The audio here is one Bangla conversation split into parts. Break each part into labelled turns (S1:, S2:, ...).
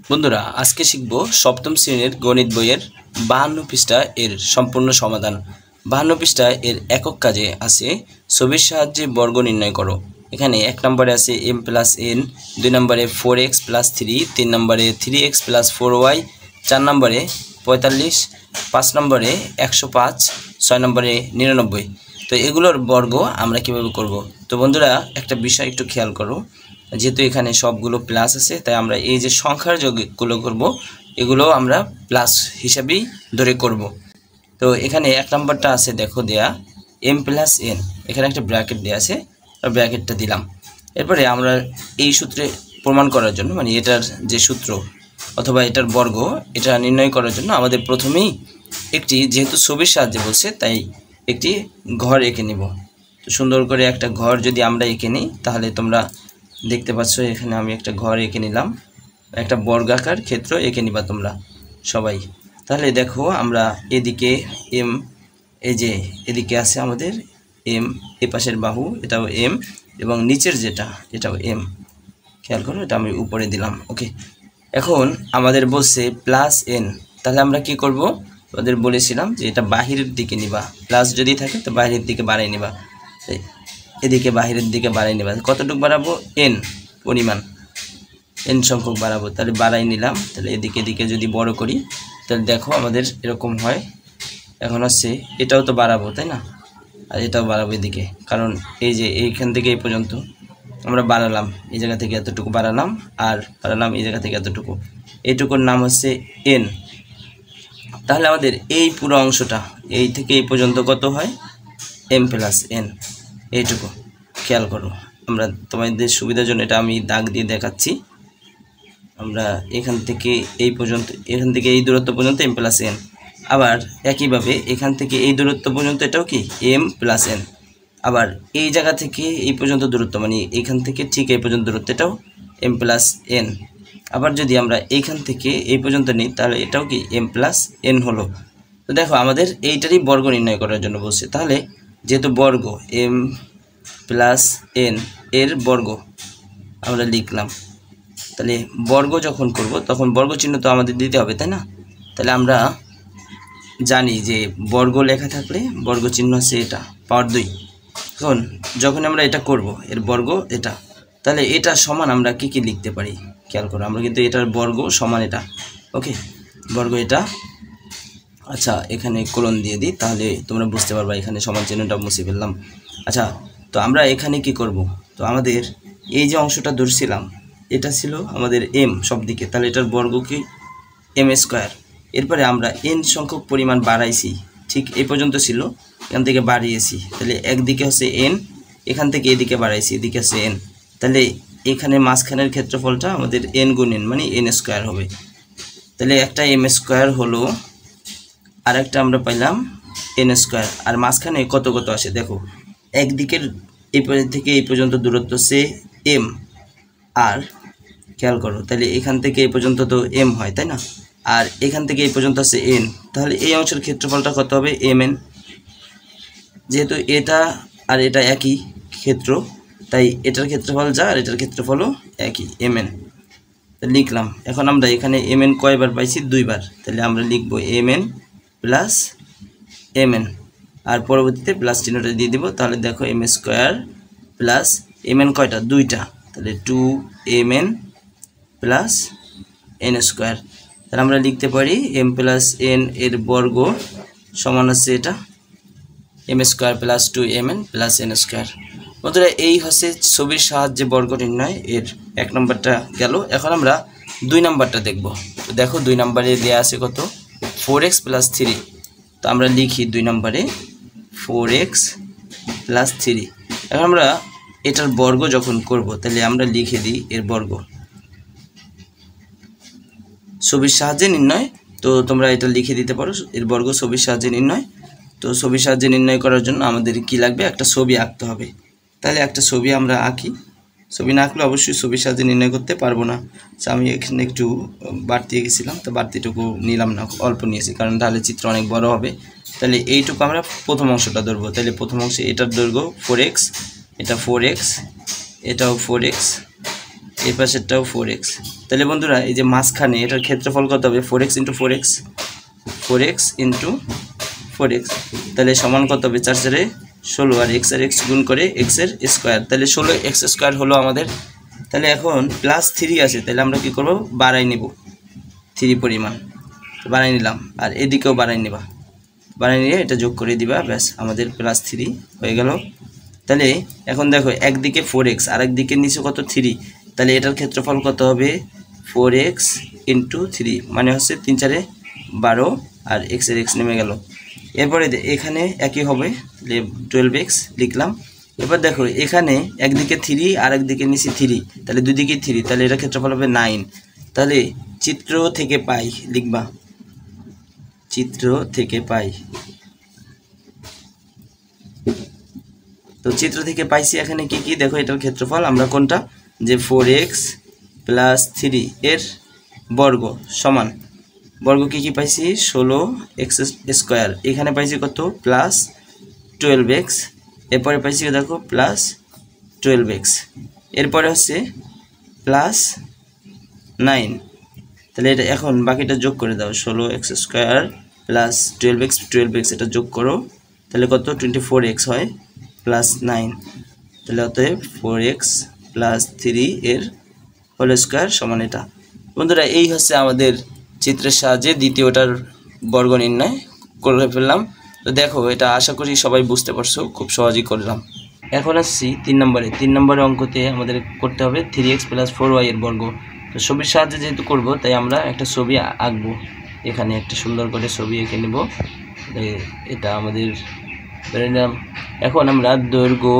S1: বন্ধুরা আজকে শিখব সপ্তম শ্রেণীর গণিত বইয়ের 52 পৃষ্ঠা এর সম্পূর্ণ সমাধান। 52 পৃষ্ঠা এর একক কাজে আছে ছবির সাহায্যে বর্গ নির্ণয় করো। এখানে 1 নম্বরে আছে m + n, 2 নম্বরে 4x + 3, 3 নম্বরে 3x + 4y, 4 নম্বরে 45, 5 নম্বরে 105, 6 নম্বরে 99। তো এগুলোর বর্গ আমরা কিভাবে করব? তো বন্ধুরা একটা বিষয় একটু খেয়াল করো, যেহেতু এখানে সবগুলো প্লাস আছে তাই আমরা এই যে সংখ্যার যোগগুলো করব এগুলো আমরা প্লাস হিসাবেই ধরে করব। তো এখানে 1 নম্বরটা আছে দেখো দেয়া m + n, এখানে একটা ব্র্যাকেট দেয়া আছে আর ব্র্যাকেটটা দিলাম। এরপরে আমরা এই সূত্রে প্রমাণ করার জন্য মানে এটার যে সূত্র অথবা এটার বর্গ এটা নির্ণয় করার জন্য আমাদের প্রথমেই একটি যেহেতু ছবির সাহায্যে বলছে তাই একটি ঘর এঁকে নিব। তো সুন্দর করে একটা ঘর যদি আমরা এঁকে নিই তাহলে তোমরা দেখতে পাচ্ছ এখানে আমি একটা ঘর এঁকে নিলাম, একটা বর্গাকার ক্ষেত্র এঁকে নিবা তোমরা সবাই। তাহলে দেখো আমরা এদিকে m, এই যে এদিকে আছে আমাদের m, এই পাশের বাহু এটাও m এবং নিচের যেটা এটাও m। খেয়াল করো এটা আমি উপরে দিলাম। ওকে, এখন আমাদের বলছে +n, তাহলে আমরা কি করব? ওদের বলেছিলাম যে এটা বাহিরের দিকে নিবা, প্লাস যদি থাকে তো বাহিরের দিকে বাড়াই নিবা, এদিকে বাহিরের দিকে বাড়াই নিবা। কতটুকু বাড়াবো? n পরিমাণ, n সংখ্যক বাড়াবো, তাহলে বাড়াই নিলাম। তাহলে এদিকে এদিকে যদি বড় করি তাহলে দেখো আমাদের এরকম হয়। এখন হচ্ছে এটাও তো বাড়াবো তাই না, আর এটাও বাড়াবো এদিকে, কারণ এই যে এইখান থেকে এই পর্যন্ত আমরা বাড়ালাম, এই জায়গা থেকে এতটুকু বাড়ালাম আর বাড়ালাম এই জায়গা থেকে এতটুকু, এইটুকুর নাম হচ্ছে n। তাহলে আমাদের এই পুরো অংশটা এই থেকে এই পর্যন্ত কত হয়? m + n, এইটুকু। খেয়াল করো, আমরা তোমাদের সুবিধার জন্য এটা আমি দাগ দিয়ে দেখাচ্ছি। আমরা এখান থেকে এই পর্যন্ত, এখান থেকে এই দূরত্ব পর্যন্ত m + n, আবার একইভাবে এখান থেকে এই দূরত্ব পর্যন্ত এটাও কি m + n, আবার এই জায়গা থেকে এই পর্যন্ত দূরত্ব মানে এখান থেকে ঠিক এই পর্যন্ত দূরত্ব এটাও m + n। আবার যদি আমরা এইখান থেকে এই পর্যন্ত নিই তাহলে এটাও কি m + n হলো। তো দেখো আমাদের এইটারই বর্গ নির্ণয় করার জন্য বলছে, তাহলে যেহেতু বর্গ m + n এর বর্গ আমরা লিখলাম, তাহলে বর্গ যখন করব তখন বর্গ চিহ্ন তো আমাদের দিতে হবে তাই না। তাহলে আমরা জানি যে বর্গ লেখা থাকলে বর্গ চিহ্ন হচ্ছে এটা পাওয়ার 2। এখন যখন আমরা এটা করব এর বর্গ এটা, তাহলে এটা সমান আমরা কি কি লিখতে পারি? খেয়াল করো, আমরা কিন্তু এটার বর্গ সমান এটা। ওকে, বর্গ এটা, আচ্ছা এখানে কোলন দিয়ে দিই তাহলে তোমরা বুঝতে পারবা, এখানে সমান চিহ্নটা মুছে ফেললাম। আচ্ছা, তো আমরা এখানে কি করব? তো আমাদের এই যে অংশটা ধরছিলাম এটা ছিল আমাদের m সব দিকে, তাহলে এটার বর্গ কি m²। এরপরে আমরা n সংখ্যক পরিমাণ বাড়াইছি, ঠিক এই পর্যন্ত ছিল, এখান থেকে বাড়িয়েছি, তাহলে একদিকে হচ্ছে n, এখান থেকে এদিকে বাড়াইছি, এদিকে হচ্ছে n, তাহলে এখানে মাঝখানের ক্ষেত্রফলটা আমাদের n গুণ n মানে n² হবে। তাহলে একটা m² হলো, আর একটা আমরা পাইলাম n², আর মাঝখানে কত কত আসে দেখো, একদিকের এই থেকে এই পর্যন্ত দূরত্ব হচ্ছে m, আর খেয়াল করো তাহলে এখান থেকে এই পর্যন্ত তো m হয় তাই না, আর এখান থেকে এই পর্যন্ত আছে n, তাহলে এই অংশের ক্ষেত্রফলটা কত হবে? mn। যেহেতু এটা আর এটা একই ক্ষেত্র তাই এটার ক্ষেত্রফল যা আর এটার ক্ষেত্রফলও একই mn, লিখলাম। এখন আমরা এখানে mn কয়বার পাইছি? 2 বার, তাহলে আমরা লিখব mn + mn, আর পরবর্তীতে প্লাস চিহ্নটা দিয়ে দিব। তাহলে দেখো m² + mn কয়টা? 2টা, তাহলে 2mn + n²। তাহলে আমরা লিখতে পারি m + n এর বর্গ সমান হচ্ছে এটা m² + 2mn + n²। বন্ধুরা এই হচ্ছে ছবির সাহায্যে বর্গ নির্ণয় এর 1 নম্বরটা গেল। এখন আমরা 2 নম্বরটা দেখব। তো দেখো 2 নম্বরে দেয়া আছে কত? 4x + 3। তো আমরা লিখি 2 নম্বরে 4x + 3। এখন আমরা এটার বর্গ যখন করব তাহলে আমরা লিখে দিই এর বর্গ, ছবির সাহায্যে নির্ণয়। তো তোমরা এটা লিখে দিতে পারো এর বর্গ ছবির সাহায্যে নির্ণয়। তো ছবির সাহায্যে নির্ণয় করার জন্য আমাদের কি লাগবে? একটা ছবি আঁকতে হবে। তাহলে একটা ছবি আমরা আঁকি, ছবি না আঁকলে অবশ্যই ছবির সাহায্যে নির্ণয় করতে পারবো না। তো আমি এখানে একটু বাড়তি গেছিলাম, তো বাড়তিটুকু নিলাম না, অল্প নিয়েছি, কারণ তাহলে চিত্র অনেক বড় হবে। তাহলে এইটুকু আমরা প্রথম অংশটা ধরবো। তাহলে প্রথম অংশে এটার দৈর্ঘ্য 4x, এটা 4x, এটাও 4x, এই পাশেরটাও 4x। তাহলে বন্ধুরা এই যে মাঝখানে এটার ক্ষেত্রফল কত হবে 4x into 4x, 4x into 4x, তাহলে সমান কত হবে 4 4 16 আর x আর x গুণ করে x এর স্কোয়ার, তাহলে 16x স্কোয়ার হলো আমাদের। তাহলে এখন প্লাস 3 আছে, তাহলে আমরা কি করব বাড়াই নেব 3 পরিমাণ, বাড়াই নিলাম আর এদিকেও বাড়াই নেবা, বাড়াই নিয়ে এটা যোগ করে দিবা, ব্যাস আমাদের প্লাস 3 হয়ে গেল। তাহলে এখন দেখো একদিকে 4x আর একদিকে নিচে কত 3, তাহলে এটার ক্ষেত্রফল কত হবে 4x ইন্টু 3, মানে হচ্ছে 3 4 12 আর x এর x নেমে গেল। এরপরে এখানে একই হবে, তাহলে 12x লিখলাম। এবার দেখো এখানে একদিকে 3 আর একদিকে নিচে 3, তাহলে দুই দিকে 3, তাহলে এটার ক্ষেত্রফল হবে 9। তাহলে চিত্র থেকে পাই লিখবা, চিত্র থেকে পাই। তো চিত্র থেকে পাইছি এখানে কি কি দেখো এটার ক্ষেত্রফল আমরা কোনটা যে 4x প্লাস 3 এর বর্গ সমান বর্গ কি পাইছি 16x স্কোয়ার, এখানে পাইছি কত প্লাস 12x, এরপরে পাইছি দেখো প্লাস 12x, এরপরে হচ্ছে প্লাস 9। তাহলে এটা এখন বাকিটা যোগ করে দাও 16x স্কোয়ার প্লাস 12x এটা যোগ করো, তাহলে কত 24x হয় প্লাস 9, তাহলে অতএব 4x প্লাস 3 এর হোল স্কোয়ার সমান এটা। বন্ধুরা এই হচ্ছে আমাদের চিত্রের সাহায্যে দ্বিতীয়টার বর্গ নির্ণয় করে ফেললাম। তো দেখো এটা আশা করি সবাই বুঝতে পারছো, খুব সহজেই করলাম। এখন আসছি 3 নম্বরে অঙ্কতে আমাদের করতে হবে 3x প্লাস 4y এর বর্গ। তো ছবির সাহায্যে যেহেতু করব তাই আমরা একটা ছবি আঁকবো, এখানে একটা সুন্দর করে ছবি এঁকে নেব। এটা আমাদের ধরে নিলাম। এখন আমরা দৈর্ঘ্য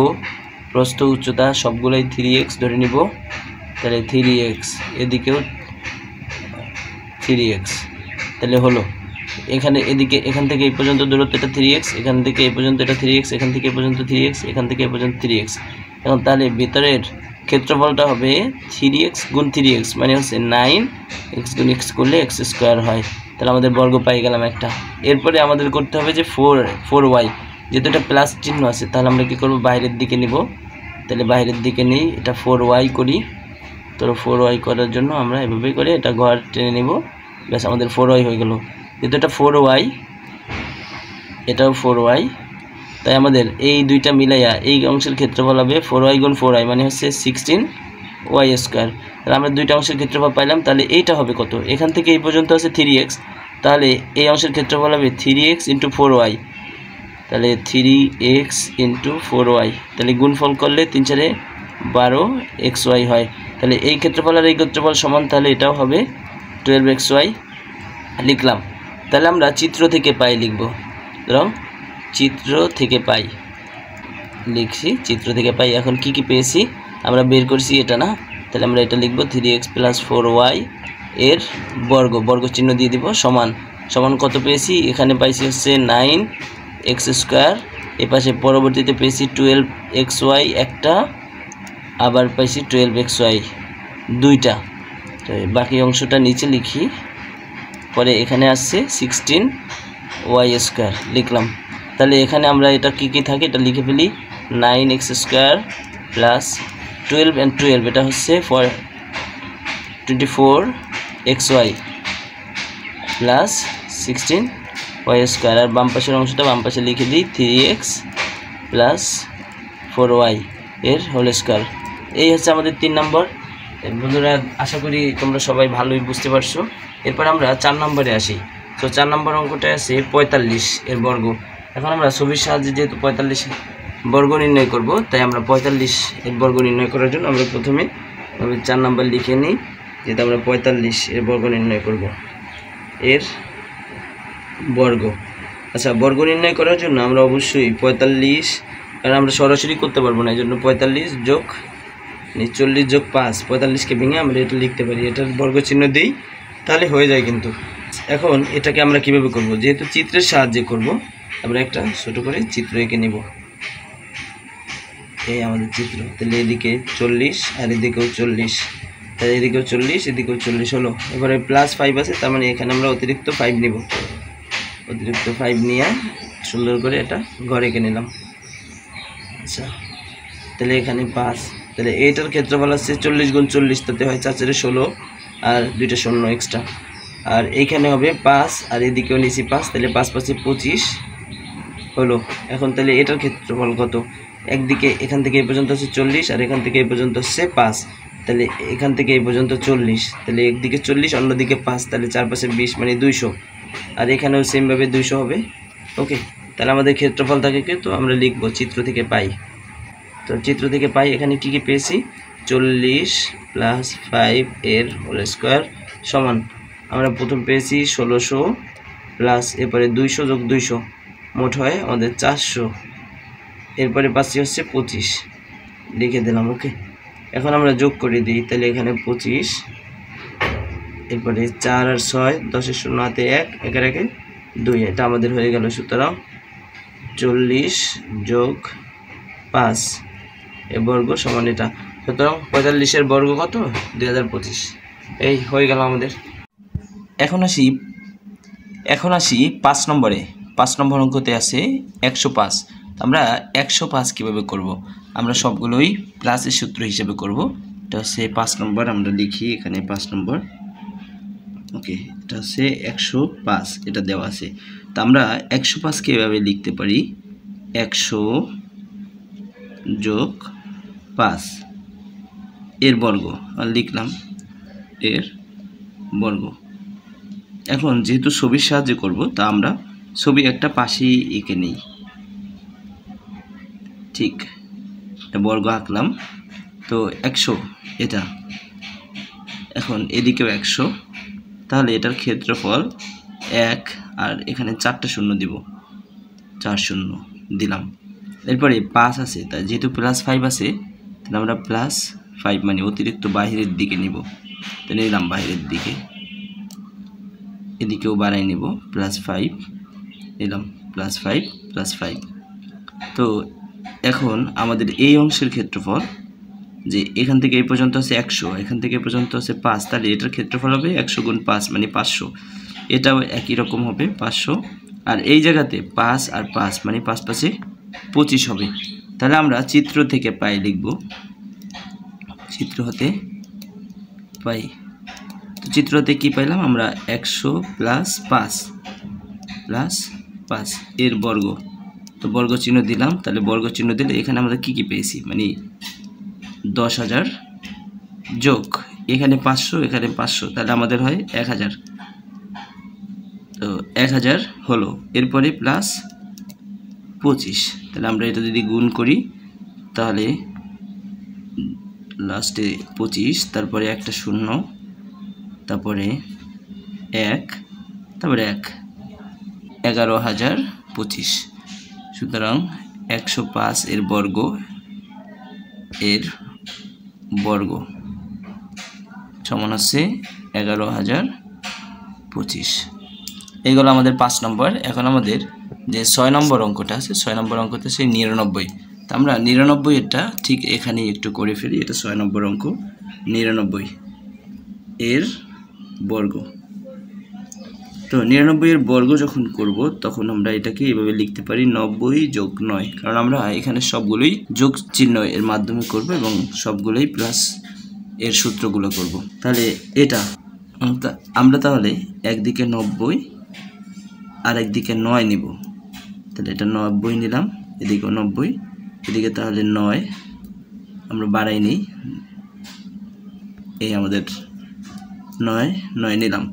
S1: প্রস্থ উচ্চতা সবগুলোই 3x ধরে নিব, তাহলে 3x এদিকেও 3x, তাহলে হলো এখানে এদিকে এখান থেকে এই পর্যন্ত দূরত্ব এটা 3x, এখান থেকে এই পর্যন্ত এটা 3x, এখান থেকে এই পর্যন্ত 3x, এখান থেকে এই পর্যন্ত 3x। এখন তাহলে ভিতরের ক্ষেত্রফলটা হবে 3x গুণ 3x, মানে হচ্ছে 9x গুণ x করলে x স্কোয়ার হয়, তাহলে আমাদের বর্গ পাই গেলাম একটা। এরপরে আমাদের করতে হবে যে 4y, যেহেতু এটা প্লাস চিহ্ন আছে তাহলে আমরা কি করব বাইরের দিকে নিব, তাহলে বাইরের দিকে নিই এটা 4y করি। তো 4y করার জন্য আমরা এভাবেই করে এটা ঘর টেনে নিব, ব্যাস আমাদের 4y হয়ে গেল। যেহেতু এটা 4y এটাও 4y, তাই আমাদের এই দুইটা মিলাইয়া এই অংশের ক্ষেত্রফল হবে 4y গুণ 4y, মানে হচ্ছে 16y স্কোয়ার। তাহলে আমরা দুইটা অংশের ক্ষেত্রফল পাইলাম, তাহলে এইটা হবে কত, এখান থেকে এই পর্যন্ত আছে 3x, তাহলে এই অংশের ক্ষেত্রফল হবে 3x ইন্টু 4y, তাহলে 3x ইন্টু 4y, তাহলে গুণফল করলে 3 4 12 xy হয়। তাহলে এই ক্ষেত্রফল আর এই ক্ষেত্রফল সমান, তাহলে এটাও হবে 12xy লিখলাম। তাহলে আমরা চিত্র থেকে পাই লিখব, ধরো চিত্র থেকে পাই লিখছি, চিত্র থেকে পাই। এখন কি কি পেয়েছি আমরা বের করছি এটা না, তাহলে আমরা এটা লিখব 3x প্লাস 4y এর বর্গ চিহ্ন দিয়ে দিব সমান কত পেয়েছি, এখানে পাইছি হচ্ছে 9x স্কোয়ার, এ পাশে পরবর্তীতে পেয়েছি 12xy একটা, আবার পাইছি 12xy দুইটা। তো বাকি অংশটা নিচে লিখি, পরে এখানে আসছে 16y স্কোয়ার লিখলাম। তাহলে এখানে আমরা এটা কি থাকে এটা লিখে ফেলি, 9x স্কোয়ার প্লাস 12 and 12 এটা হচ্ছে 24xy প্লাস 16y স্কোয়ার, আর বাম পাশের অংশটা বাম পাশে লিখে দিই 3x প্লাস 4y এর হোল স্কোয়ার। এই হচ্ছে আমাদের 3 নম্বর। বন্ধুরা আশা করি তোমরা সবাই ভালোই বুঝতে পারছো। এরপর আমরা 4 নম্বরে আসি। তো 4 নম্বর অঙ্কটা আছে 45 এর বর্গ। এখন আমরা ছবির সাহায্যে যেহেতু 45 বর্গ নির্ণয় করব, তাই আমরা 45 এর বর্গ নির্ণয় করার জন্য আমরা প্রথমে 4 নম্বর লিখে নিই, যেটা আমরা 45 এর বর্গ নির্ণয় করব, এর বর্গ। আচ্ছা, বর্গ নির্ণয় করার জন্য আমরা অবশ্যই 45, কারণ আমরা সরাসরি করতে পারবো না, এই জন্য 45 যোগ 40 যোগ 5, 45কে ভেঙে আমরা এটা লিখতে পারি, এটার বর্গ চিহ্ন দিই, তাহলে হয়ে যায় কিন্তু। এখন এটাকে আমরা কিভাবে করব, যেহেতু চিত্রের সাহায্যে করব, আমরা একটা ছোট করে চিত্র এঁকে নেব। এই আমাদের চিত্র, তাহলে এদিকে 40 আর এদিকেও 40, তাহলে এদিকেও 40 এদিকেও 40 হলো। এবারে প্লাস 5 আছে, তার মানে এখানে আমরা অতিরিক্ত 5 নিব, অতিরিক্ত 5 নিয়ে সুন্দর করে এটা ঘরে এঁকে নিলাম। আচ্ছা, তাহলে এখানে 5 তাহলে এইটার ক্ষেত্রফল আছে 40 গুণ 40, তাতে হয় 4 4 16 আর 2টা শূন্য এক্সট্রা। আর এইখানে হবে 5 আর এদিকেও নিচে 5, তাহলে 5 5 25 হলো। এখন তাহলে এটার ক্ষেত্রফল কত? একদিকে এখান থেকে এই পর্যন্ত আছে 40 আর এখান থেকে এই পর্যন্ত হচ্ছে 5, তাহলে এখান থেকে এই পর্যন্ত 40, তাহলে একদিকে 40 অন্যদিকে 5, তাহলে 4 5 20 মানে 200। আর এখানেও সেমভাবে 200 হবে। ওকে, তাহলে আমাদের ক্ষেত্রফল থাকে কি? তো আমরা লিখবো চিত্র থেকে পাই। তো চিত্র থেকে পাই এখানে কি কি পেয়েছি? 40 + 5 এর হোল স্কোয়ার সমান আমরা প্রথম পেয়েছি 1600 প্লাস এরপরে 200 যোগ 200 মোট হয় আমাদের 400, এরপরে পাচ্ছি হচ্ছে 25, লিখে দিলাম। ওকে, এখন আমরা যোগ করে দিই, তাহলে এখানে 25, এরপরে 4 আর 6, 10 এর 0 হাতে 1, 1 এর 1 2, এটা আমাদের হয়ে গেল। সুতরাং 40 যোগ 5 এর বর্গ সমান এটা। সুতরাং 45 এর বর্গ কত? 2025। এই হয়ে গেল আমাদের। এখন আসি 5 নম্বরে। 5 নম্বর অঙ্কতে আছে 105। আমরা 105 কীভাবে করব? আমরা সবগুলোই প্লাসের সূত্র হিসেবে করব। এটা হচ্ছে 5 নম্বর, আমরা লিখি এখানে 5 নম্বর। ওকে, এটা হচ্ছে 105, এটা দেওয়া আছে। তো আমরা 105 কীভাবে লিখতে পারি? 100 যোগ 5 এর বর্গ লিখলাম, এর বর্গ। এখন যেহেতু ছবির সাহায্যে করব, তা আমরা ছবি একটা পাশেই এঁকে নিই। ঠিক, এটা বর্গ আঁকলাম। তো 100 এটা, এখন এদিকেও 100, তাহলে এটার ক্ষেত্রফল 1 আর এখানে 4টা শূন্য দিব, 4 শূন্য দিলাম। এরপরে 5 আছে, তাই যেহেতু +5 আছে তাহলে আমরা +5 মানে অতিরিক্ত বাহিরের দিকে নিব, তো নিলাম বাহিরের দিকে, এদিকেও বাড়াই নেব, +5 নিলাম, +5 +5। তো এখন আমাদের এই অংশের ক্ষেত্রফল, যে এখান থেকে এই পর্যন্ত আছে 100, এখান থেকে এই পর্যন্ত আছে 5, তাহলে এটার ক্ষেত্রফল হবে 100 গুণ 5 মানে 500। এটাও একই রকম হবে 500, আর এই জায়গাতে 5 আর 5 মানে 5 5 25 হবে। তাহলে আমরা চিত্র থেকে পাই লিখব, চিত্র হতে পাই। তো চিত্রতে কি পাইলাম আমরা? 100 + 5 এর বর্গ। তো বর্গ চিহ্ন দিলাম, তাহলে বর্গ চিহ্ন দিলে এখানে আমরা কি কি পেয়েছি? মানে 10,000 যোগ এখানে 500, এখানে 500, তাহলে আমাদের হয় 1000। তো 1000 হলো, এরপরে +25, তাহলে আমরা এটা যদি গুণ করি তাহলে লাস্টে 25, তারপরে একটা শূন্য, তারপরে 1, তারপরে 1, 11,025। সুতরাং 105 এর বর্গ, এর বর্গ সমান হচ্ছে 11,025। এইগুলো আমাদের 5 নম্বর। এখন আমাদের যে 6 নম্বর অঙ্কটা আছে, 6 নম্বর অঙ্কতে সেই 99। তো আমরা 99 এটা ঠিক এখানে একটু করে ফেলি। এটা 6 নম্বর অঙ্ক, 99 এর বর্গ। তো 99 এর বর্গ যখন করব তখন আমরা এটাকে এভাবে লিখতে পারি 90 যোগ 9, কারণ আমরা এখানে সবগুলোই যোগ চিহ্ন এর মাধ্যমে করব এবং সবগুলোই প্লাস এর সূত্রগুলো করব। তাহলে এটা আমরা তাহলে একদিকে 90 আর একদিকে 9 নিব, তাহলে এটা 90 নিলাম, এদিকেও 90, এদিকে তাহলে 9 আমরা বাড়াই নিই, এই আমাদের 9 নিলাম।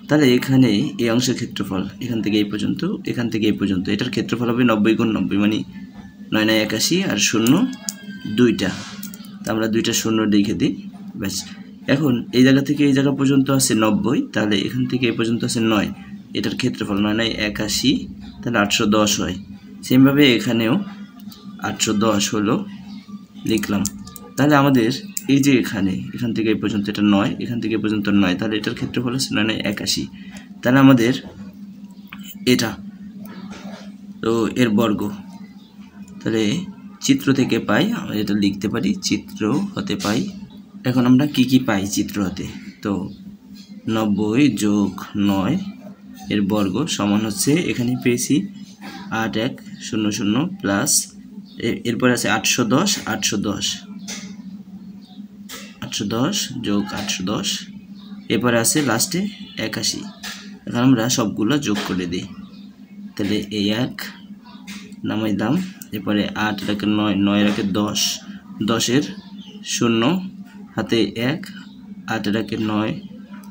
S1: তাহলে এখানে এই অংশের ক্ষেত্রফল এখান থেকে এই পর্যন্ত, এখান থেকে এই পর্যন্ত, এটার ক্ষেত্রফল হবে 90 গুণ 90 মানে 9 9 81 আর 0 2টা, তো আমরা 2টা শূন্য লিখে দিই, ব্যাস। এখন এই জায়গা থেকে এই জায়গা পর্যন্ত আছে 90, তাহলে এখান থেকে এই পর্যন্ত আছে 9, এটার ক্ষেত্রফল 9 9 81, তাহলে 810 হয়। সেমভাবে এখানেও 810 হলো, লিখলাম। তাহলে আমাদের এই যে এখান থেকে এই পর্যন্ত এটা 9, এখান থেকে এই পর্যন্ত 9, তাহলে এটার ক্ষেত্রফল হচ্ছে 9 9 81, তাহলে আমাদের এটা তো এর বর্গ। তাহলে চিত্র থেকে পাই, আমরা এটা লিখতে পারি চিত্র হতে পাই। এখন আমরা কি কি পাই চিত্র হতে? তো 90 যোগ 9 এর বর্গ সমান হচ্ছে, এখানে পেয়েছি 8100 প্লাস এরপর আছে 810 810 যোগ 810, এরপরে আছে লাস্টে 81। এখন আমরা সবগুলো যোগ করে দিই। তাহলে এই 1 নামাইলাম, এরপরে 8 রাখে 9, 9 রাখে 10, 10-এর 0 হাতে 1, 8 রাখে 9,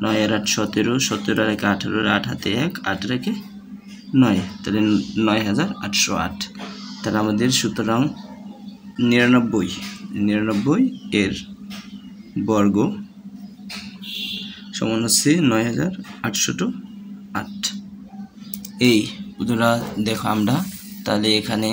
S1: 9 আর 8 17, 17 রাখে 18, 8 হাতে 1, 8 রাখে 9, তাহলে 9808। তাহলে আমাদের সুতরাং 99 এর বর্গ সমান হচ্ছে 9808। এই বন্ধুরা দেখো আমরা তাহলে এখানে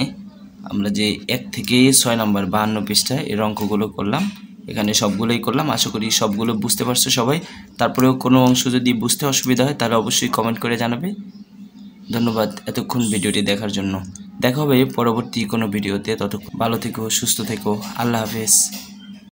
S1: আমরা যে 1 থেকে 6 নম্বর 52 পৃষ্ঠায় এর অঙ্কগুলো করলাম, এখানে সবগুলোই করলাম। আশা করি সবগুলো বুঝতে পারছো সবাই। তারপরেও কোনো অংশ যদি বুঝতে অসুবিধা হয় তাহলে অবশ্যই কমেন্ট করে জানাবে। ধন্যবাদ এতক্ষণ ভিডিওটি দেখার জন্য। দেখা হবে পরবর্তী কোনো ভিডিওতে। ততক্ষণ ভালো থেকো, সুস্থ থেকো। আল্লাহ হাফেজ।